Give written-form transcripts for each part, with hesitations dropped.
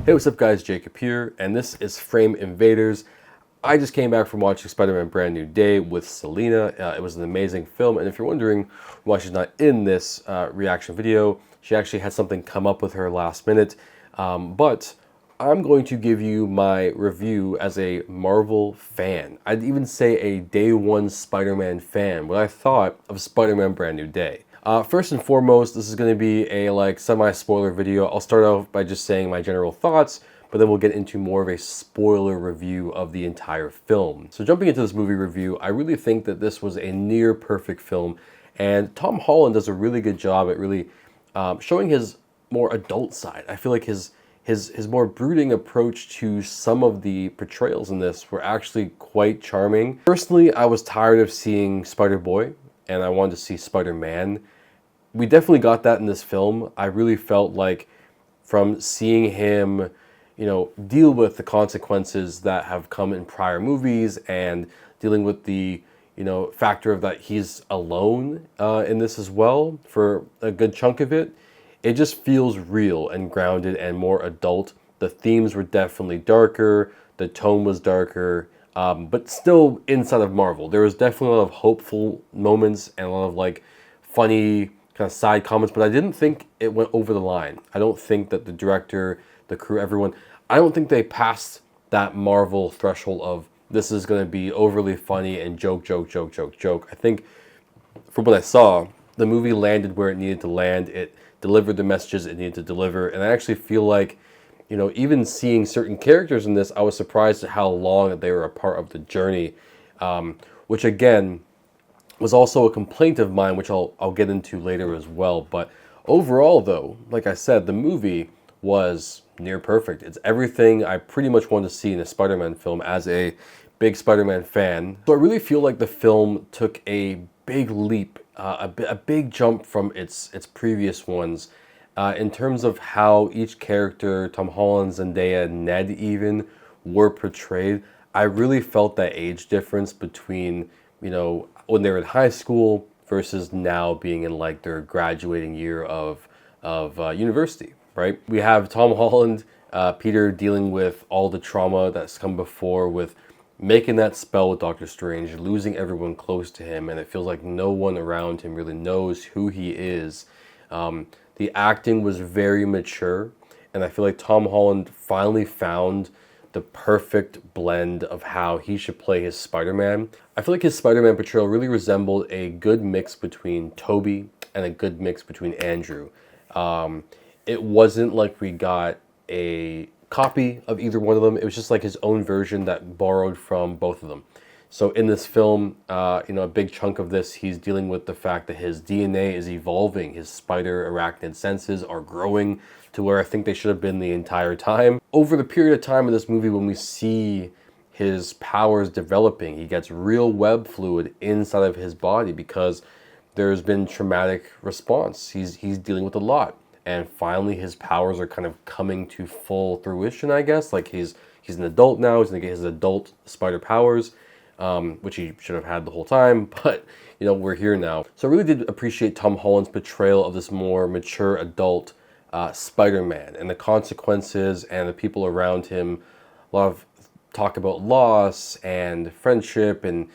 Hey, what's up guys, Jacob here, and this is Frame Invaders. I just came back from watching Spider-Man Brand New Day with Selina. It was an amazing film, and if you're wondering why she's not in this reaction video, she actually had something come up with her last minute. But I'm going to give you my review as a Marvel fan. I'd even say a day one Spider-Man fan, what I thought of Spider-Man Brand New Day. First and foremost, this is going to be a semi-spoiler video. I'll start off by just saying my general thoughts, but then we'll get into more of a spoiler review of the entire film. So jumping into this movie review, I really think that this was a near perfect film, and Tom Holland does a really good job at really showing his more adult side. I feel like his more brooding approach to some of the portrayals in this were actually quite charming. Personally, I was tired of seeing Spider-Boy, and I wanted to see Spider-Man. We definitely got that in this film. I really felt like from seeing him, deal with the consequences that have come in prior movies and dealing with the, factor of that he's alone in this as well for a good chunk of it. It just feels real and grounded and more adult. The themes were definitely darker. The tone was darker. But still inside of Marvel. There was definitely a lot of hopeful moments and a lot of funny kind of side comments, but I didn't think it went over the line. I don't think that the director, the crew, everyone, I don't think they passed that Marvel threshold of this is going to be overly funny and joke. I think from what I saw, the movie landed where it needed to land. It delivered the messages it needed to deliver, and I actually feel like even seeing certain characters in this, I was surprised at how long that they were a part of the journey, which again was also a complaint of mine, which I'll get into later as well. But overall, though, like I said, the movie was near perfect. It's everything I pretty much want to see in a Spider-Man film as a big Spider-Man fan. So I really feel like the film took a big leap, a big jump from its previous ones. In terms of how each character, Tom Holland, Zendaya, Ned even, were portrayed, I really felt that age difference between, when they were in high school versus now being in their graduating year of university, right? We have Tom Holland, Peter dealing with all the trauma that's come before with making that spell with Doctor Strange, losing everyone close to him, and it feels like no one around him really knows who he is. The acting was very mature, and I feel like Tom Holland finally found the perfect blend of how he should play his Spider-Man. I feel like his Spider-Man portrayal really resembled a good mix between Tobey and a good mix between Andrew. It wasn't like we got a copy of either one of them. It was just like his own version that borrowed from both of them. So in this film, a big chunk of this, he's dealing with the fact that his DNA is evolving. His spider arachnid senses are growing to where I think they should have been the entire time. Over the period of time in this movie, when we see his powers developing, he gets real web fluid inside of his body because there's been traumatic response. He's dealing with a lot. And finally, his powers are kind of coming to full fruition, I guess. He's an adult now. He's going to get his adult spider powers. Which he should have had the whole time, but we're here now. So I really did appreciate Tom Holland's portrayal of this more mature adult Spider-Man and the consequences and the people around him. A lot of talk about loss and friendship and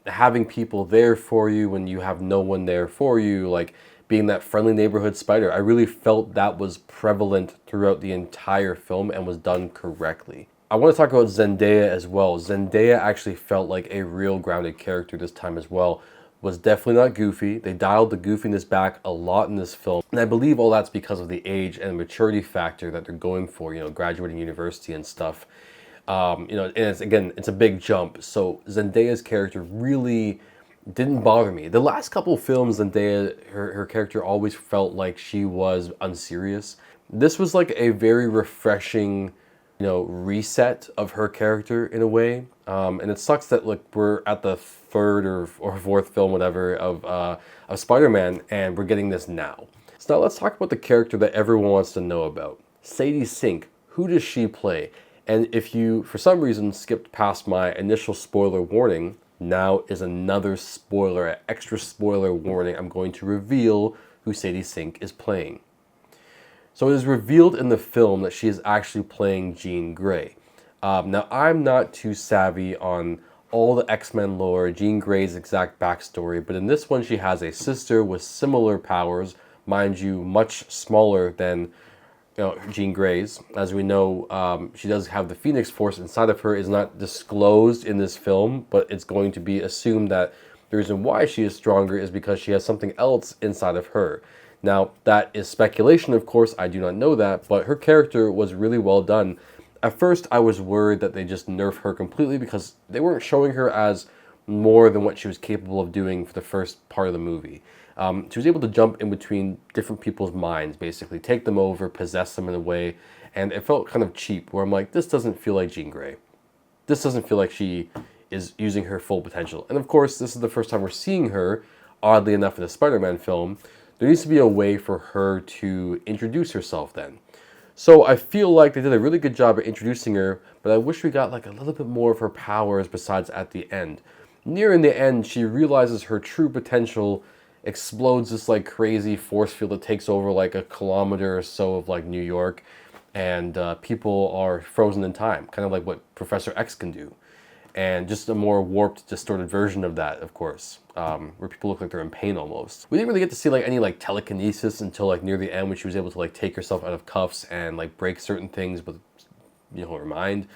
having people there for you when you have no one there for you, being that friendly neighborhood spider. I really felt that was prevalent throughout the entire film and was done correctly. I want to talk about Zendaya as well. Zendaya actually felt like a real grounded character this time as well. Was definitely not goofy. They dialed the goofiness back a lot in this film. And I believe all that's because of the age and maturity factor that they're going for, graduating university and stuff. And it's a big jump. So Zendaya's character really didn't bother me. The last couple of films, Zendaya, her character always felt like she was unserious. This was a very refreshing reset of her character in a way. And it sucks that we're at the third or fourth film, whatever, of Spider-Man, and we're getting this now. So now let's talk about the character that everyone wants to know about. Sadie Sink. Who does she play? And if you, for some reason, skipped past my initial spoiler warning, now is another spoiler, extra spoiler warning. I'm going to reveal who Sadie Sink is playing. So it is revealed in the film that she is actually playing Jean Grey. Now, I'm not too savvy on all the X-Men lore, Jean Grey's exact backstory, but in this one she has a sister with similar powers, mind you, much smaller than Jean Grey's. As we know, she does have the Phoenix Force inside of her. Is not disclosed in this film, but it's going to be assumed that the reason why she is stronger is because she has something else inside of her. Now, that is speculation, of course. I do not know that, but her character was really well done. At first, I was worried that they just nerf her completely because they weren't showing her as more than what she was capable of doing for the first part of the movie. She was able to jump in between different people's minds, basically, take them over, possess them in a way, and it felt kind of cheap, where I'm like, this doesn't feel like Jean Grey. This doesn't feel like she is using her full potential. And of course, this is the first time we're seeing her, oddly enough, in a Spider-Man film. There needs to be a way for her to introduce herself then. So I feel like they did a really good job at introducing her, but I wish we got like a little bit more of her powers besides at the end. Near in the end, she realizes her true potential, explodes this like crazy force field that takes over like a kilometer or so of like New York, and people are frozen in time, kind of like what Professor X can do. And just a more warped, distorted version of that, of course, where people look like they're in pain almost. We didn't really get to see like any like telekinesis until like near the end, when she was able to like take herself out of cuffs and like break certain things with, her mind.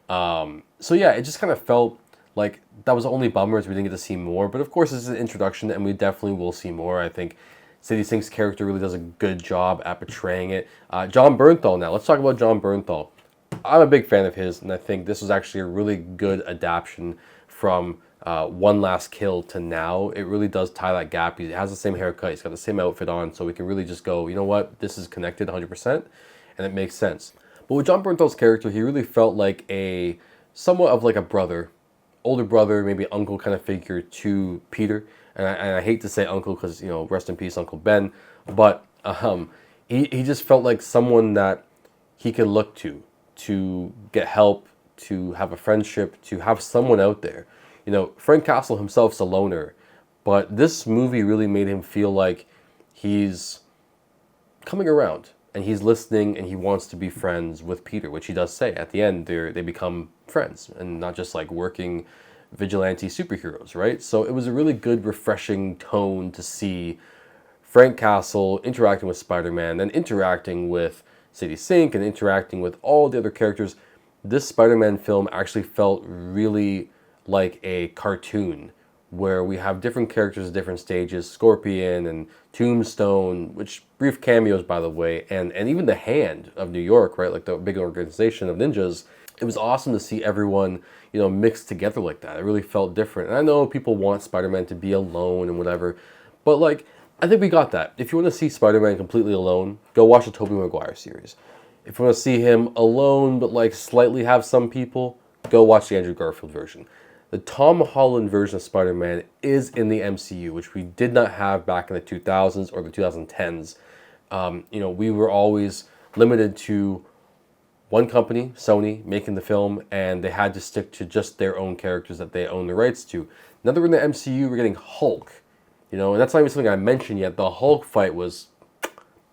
So yeah, it just kind of felt like that was the only bummer, is we didn't get to see more. But of course, this is an introduction, and we definitely will see more. I think Sadie Sink's character really does a good job at portraying it. Jon Bernthal now. Let's talk about Jon Bernthal. I'm a big fan of his, and I think this was actually a really good adaptation from One Last Kill to now. It really does tie that gap. He has the same haircut, he's got the same outfit on, so we can really just go, you know what, this is connected 100%, and it makes sense. But with Jon Bernthal's character, he really felt like somewhat of like a brother, older brother, maybe uncle kind of figure to Peter. And I hate to say uncle because, rest in peace, Uncle Ben. But he just felt like someone that he could look to get help, to have a friendship, to have someone out there. Frank Castle himself's a loner, but this movie really made him feel like he's coming around and he's listening and he wants to be friends with Peter, which he does say at the end. They become friends and not just like working vigilante superheroes, right? So it was a really good, refreshing tone to see Frank Castle interacting with Spider-Man and interacting with Sadie Sink and interacting with all the other characters. This Spider-Man film actually felt really like a cartoon, where we have different characters at different stages, Scorpion and Tombstone, which brief cameos, by the way, and even the Hand of New York, right, like the big organization of ninjas. It was awesome to see everyone, mixed together like that. It really felt different. And I know people want Spider-Man to be alone and whatever, but like, I think we got that. If you want to see Spider-Man completely alone, go watch the Tobey Maguire series. If you want to see him alone, but like slightly have some people, go watch the Andrew Garfield version. The Tom Holland version of Spider-Man is in the MCU, which we did not have back in the 2000s or the 2010s. We were always limited to one company, Sony, making the film, and they had to stick to just their own characters that they own the rights to. Now that we're in the MCU, we're getting Hulk. And that's not even something I mentioned yet. The Hulk fight was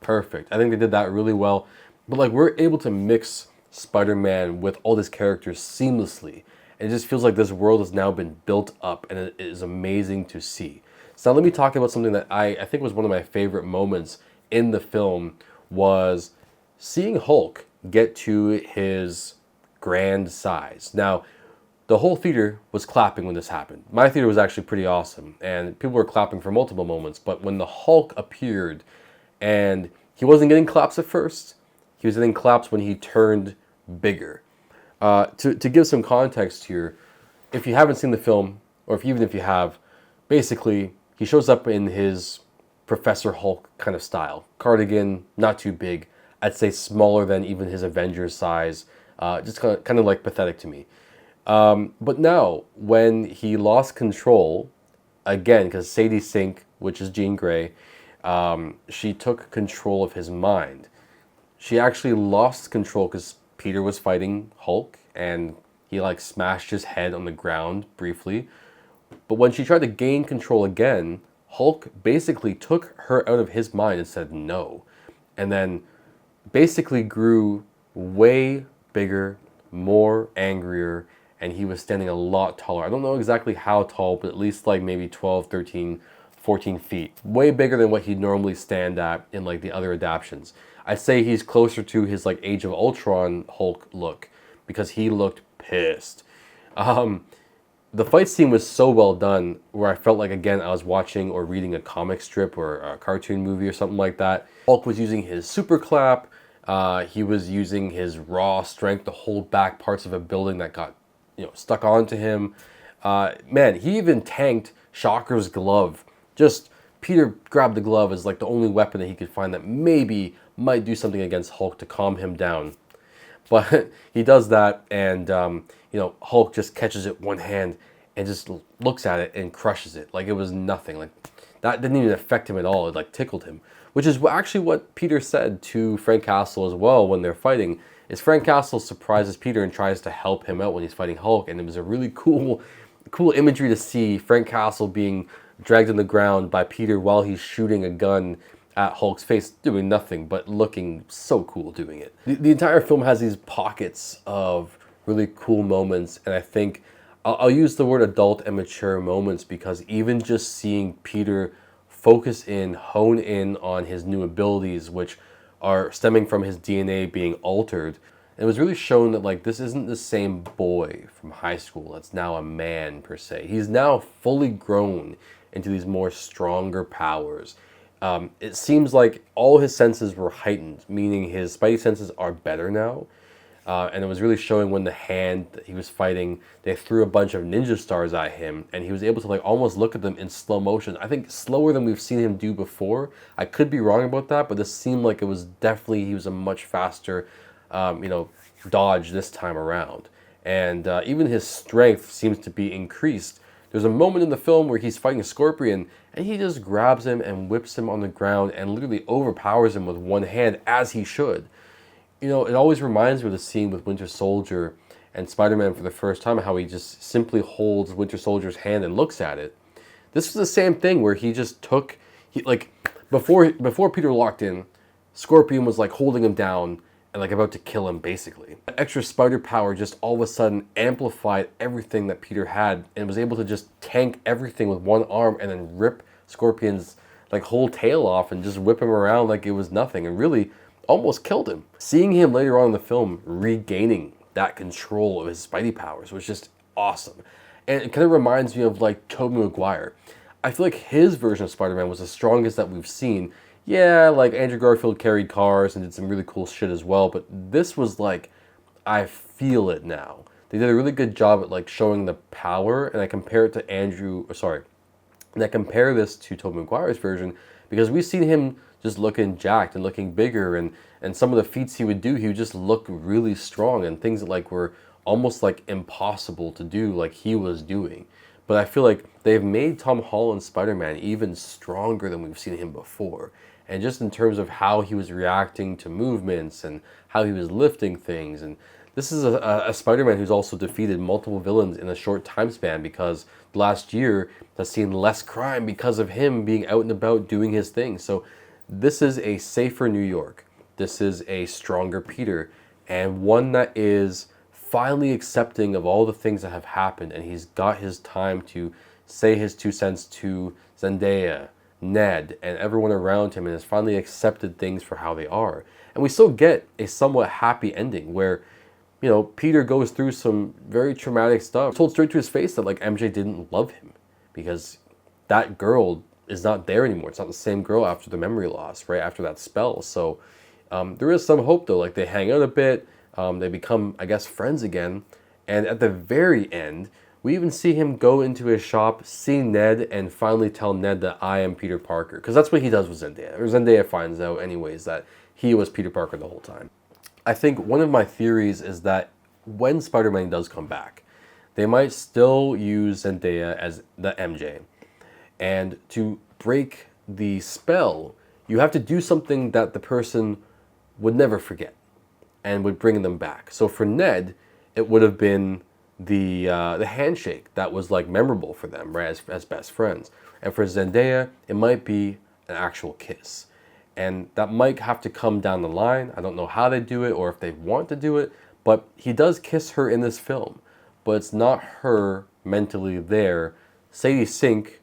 perfect. I think they did that really well. But like, we're able to mix Spider-Man with all these characters seamlessly. And it just feels like this world has now been built up, and it is amazing to see. So now let me talk about something that I think was one of my favorite moments in the film, was seeing Hulk get to his grand size. Now, the whole theater was clapping when this happened. My theater was actually pretty awesome, and people were clapping for multiple moments, but when the Hulk appeared, and he wasn't getting claps at first, he was getting claps when he turned bigger. To give some context here, if you haven't seen the film, or even if you have, basically, he shows up in his Professor Hulk kind of style. Cardigan, not too big. I'd say smaller than even his Avengers size. Just kind of like pathetic to me. But now, when he lost control, again, because Sadie Sink, which is Jean Grey, she took control of his mind. She actually lost control because Peter was fighting Hulk, and he like smashed his head on the ground briefly. But when she tried to gain control again, Hulk basically took her out of his mind and said no. And then basically grew way bigger, more angrier, and he was standing a lot taller. I don't know exactly how tall, but at least like maybe 12, 13, 14 feet. Way bigger than what he'd normally stand at in like the other adaptations. I'd say he's closer to his like Age of Ultron Hulk look because he looked pissed. The fight scene was so well done where I felt like, again, I was watching or reading a comic strip or a cartoon movie or something like that. Hulk was using his super clap. He was using his raw strength to hold back parts of a building that got, stuck onto him. Man, he even tanked Shocker's glove. Just Peter grabbed the glove as like the only weapon that he could find that maybe might do something against Hulk to calm him down. But he does that, and Hulk just catches it one hand and just looks at it and crushes it like it was nothing. Like that didn't even affect him at all. It like tickled him, which is actually what Peter said to Frank Castle as well when they're fighting. Is Frank Castle surprises Peter and tries to help him out when he's fighting Hulk, and it was a really cool imagery to see Frank Castle being dragged on the ground by Peter while he's shooting a gun at Hulk's face, doing nothing but looking so cool doing it. The entire film has these pockets of really cool moments, and I think I'll use the word adult and mature moments because even just seeing Peter focus in, hone in on his new abilities, which are stemming from his DNA being altered, it was really shown that like this isn't the same boy from high school that's now a man per se. He's now fully grown into these more stronger powers. It seems like all his senses were heightened, meaning his spidey senses are better now. And it was really showing when the hand that he was fighting, they threw a bunch of ninja stars at him, and he was able to like almost look at them in slow motion. I think slower than we've seen him do before. I could be wrong about that, but this seemed like it was definitely, he was a much faster, dodge this time around. And even his strength seems to be increased. There's a moment in the film where he's fighting a scorpion, and he just grabs him and whips him on the ground and literally overpowers him with one hand, as he should. It always reminds me of the scene with Winter Soldier and Spider-Man for the first time, how he just simply holds Winter Soldier's hand and looks at it. This was the same thing where he just took, before Peter locked in, Scorpion was like holding him down and like about to kill him basically. That extra spider power just all of a sudden amplified everything that Peter had and was able to just tank everything with one arm and then rip Scorpion's like whole tail off and just whip him around like it was nothing and really almost killed him. Seeing him later on in the film regaining that control of his spidey powers was just awesome. And it kind of reminds me of like Tobey Maguire. I feel like his version of Spider-Man was the strongest that we've seen. Yeah, like Andrew Garfield carried cars and did some really cool shit as well, but this was like, I feel it now. They did a really good job at like showing the power, and I compare it to and I compare this to Tobey Maguire's version because we've seen him just looking jacked and looking bigger, and some of the feats he would do, he would just look really strong, and things that like were almost like impossible to do like he was doing. But I feel like they've made Tom Holland's Spider-Man even stronger than we've seen him before. And just in terms of how he was reacting to movements and how he was lifting things. And this is a Spider-Man who's also defeated multiple villains in a short time span because last year has seen less crime because of him being out and about doing his thing. So this is a safer New York. This is a stronger Peter, and one that is finally accepting of all the things that have happened, and he's got his time to say his 2 cents to Zendaya, Ned, and everyone around him, and has finally accepted things for how they are. And we still get a somewhat happy ending where, Peter goes through some very traumatic stuff. Told straight to his face that like MJ didn't love him because that girl is not there anymore. It's not the same girl after the memory loss, right? After that spell. So there is some hope though. Like they hang out a bit. They become, I guess, friends again. And at the very end, we even see him go into his shop, see Ned, and finally tell Ned that I am Peter Parker. Because that's what he does with Zendaya. Or Zendaya finds out anyways that he was Peter Parker the whole time. I think one of my theories is that when Spider-Man does come back, they might still use Zendaya as the MJ. And to break the spell, you have to do something that the person would never forget and would bring them back. So for Ned, it would have been the handshake that was like memorable for them, right, as best friends. And for Zendaya, it might be an actual kiss. And that might have to come down the line. I don't know how they do it or if they want to do it, but he does kiss her in this film. But it's not her mentally there. Sadie Sink,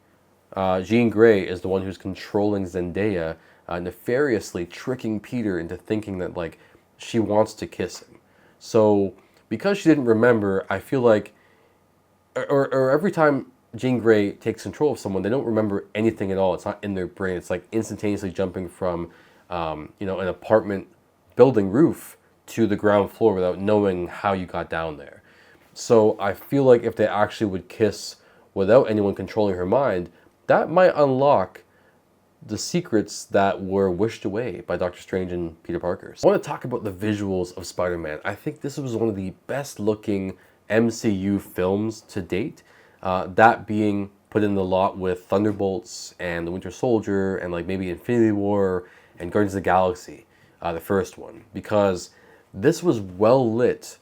Jean Grey, is the one who's controlling Zendaya, nefariously tricking Peter into thinking that like she wants to kiss him. So because she didn't remember, I feel like, or every time Jean Grey takes control of someone, they don't remember anything at all. It's not in their brain. It's like instantaneously jumping from, an apartment building roof to the ground floor without knowing how you got down there. So I feel like if they actually would kiss without anyone controlling her mind, that might unlock the secrets that were wished away by Doctor Strange and Peter Parker. So I want to talk about the visuals of Spider-Man. I think this was one of the best looking MCU films to date. That being put in the lot with Thunderbolts and the Winter Soldier and like maybe Infinity War and Guardians of the Galaxy, the first one. Because this was well lit.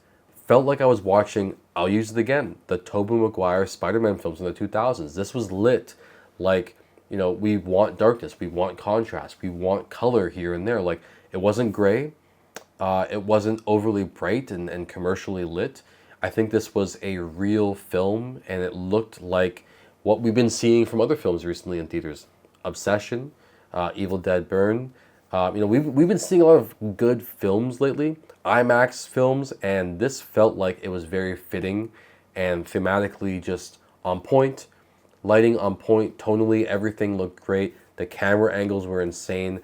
Felt like I was watching, I'll use it again, the Tobey Maguire Spider-Man films in the 2000s. This was lit like, we want darkness, we want contrast, we want color here and there. Like, it wasn't gray, it wasn't overly bright and commercially lit. I think this was a real film, and it looked like what we've been seeing from other films recently in theaters. Obsession, Evil Dead Burn. We've been seeing a lot of good films lately, IMAX films, and this felt like it was very fitting and thematically just on point. Lighting on point, tonally, everything looked great. The camera angles were insane.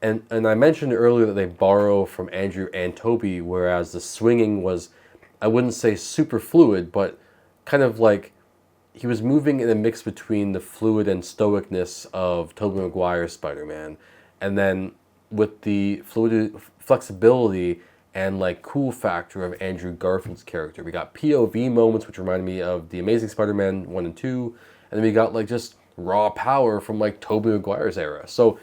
And I mentioned earlier that they borrow from Andrew and Tobey, whereas the swinging was, I wouldn't say super fluid, but kind of like he was moving in a mix between the fluid and stoicness of Tobey Maguire's Spider-Man, and then with the flexibility and like cool factor of Andrew Garfield's character. We got POV moments, which reminded me of The Amazing Spider-Man 1 and 2, and then we got like just raw power from like Tobey Maguire's era. So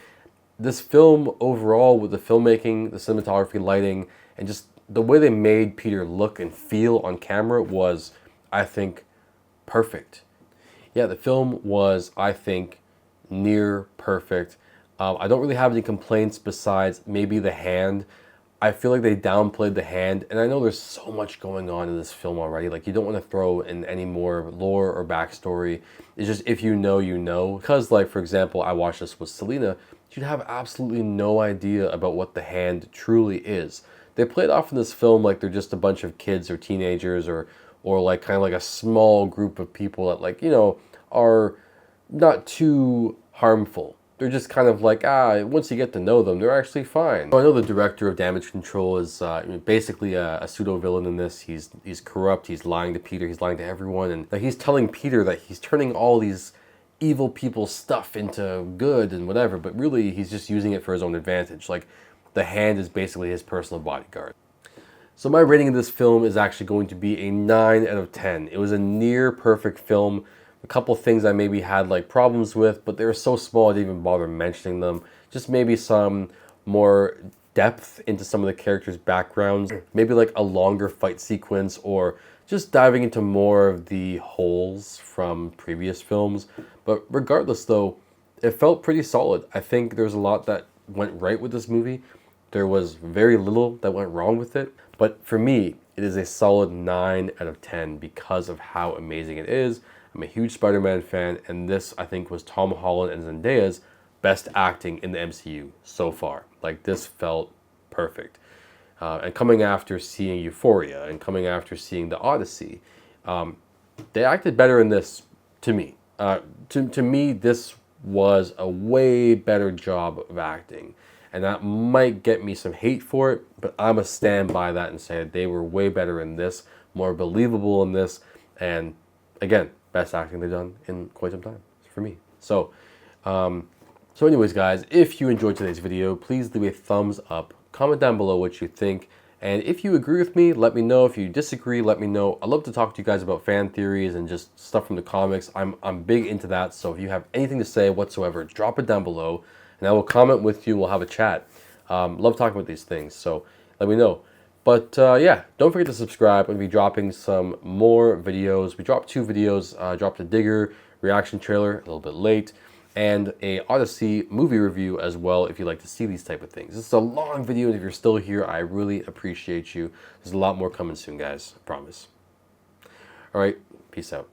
this film overall, with the filmmaking, the cinematography, lighting, and just the way they made Peter look and feel on camera was, I think, perfect. Yeah, the film was, I think, near perfect. I don't really have any complaints besides maybe the hand. I feel like they downplayed the hand, and I know there's so much going on in this film already. Like, you don't want to throw in any more lore or backstory. It's just, if you know, you know. Because, like, for example, I watched this with Selina. She'd have absolutely no idea about what the hand truly is. They play it off in this film like they're just a bunch of kids or teenagers or like kind of like a small group of people that, like, are not too harmful. They're just kind of like, once you get to know them, they're actually fine. So I know the director of Damage Control is basically a pseudo-villain in this. He's corrupt, he's lying to Peter, he's lying to everyone, and he's telling Peter that he's turning all these evil people's stuff into good and whatever, but really he's just using it for his own advantage. Like, the hand is basically his personal bodyguard. So my rating of this film is actually going to be a 9 out of 10. It was a near perfect film. A couple things I maybe had like problems with, but they were so small I didn't even bother mentioning them. Just maybe some more depth into some of the characters' backgrounds. Maybe like a longer fight sequence, or just diving into more of the holes from previous films. But regardless though, it felt pretty solid. I think there's a lot that went right with this movie. There was very little that went wrong with it. But for me, it is a solid 9 out of 10 because of how amazing it is. I'm a huge Spider-Man fan, and this, I think, was Tom Holland and Zendaya's best acting in the MCU so far. Like, this felt perfect. And coming after seeing Euphoria and coming after seeing the Odyssey, they acted better in this, to me. To me, this was a way better job of acting. And that might get me some hate for it, but I'm going to stand by that and say that they were way better in this, more believable in this, and again, best acting they've done in quite some time for me. So anyways, guys, if you enjoyed today's video, please leave a thumbs up, comment down below what you think, and if you agree with me, let me know. If you disagree, let me know. I love to talk to you guys about fan theories and just stuff from the comics. I'm big into that, so if you have anything to say whatsoever, drop it down below, and I will comment with you. We'll have a chat. Love talking about these things, so let me know. But yeah, don't forget to subscribe. I'm going to be dropping some more videos. We dropped 2 videos. Dropped a Digger reaction trailer a little bit late. and a Odyssey movie review as well if you like to see these type of things. This is a long video, and if you're still here, I really appreciate you. There's a lot more coming soon, guys, I promise. All right, peace out.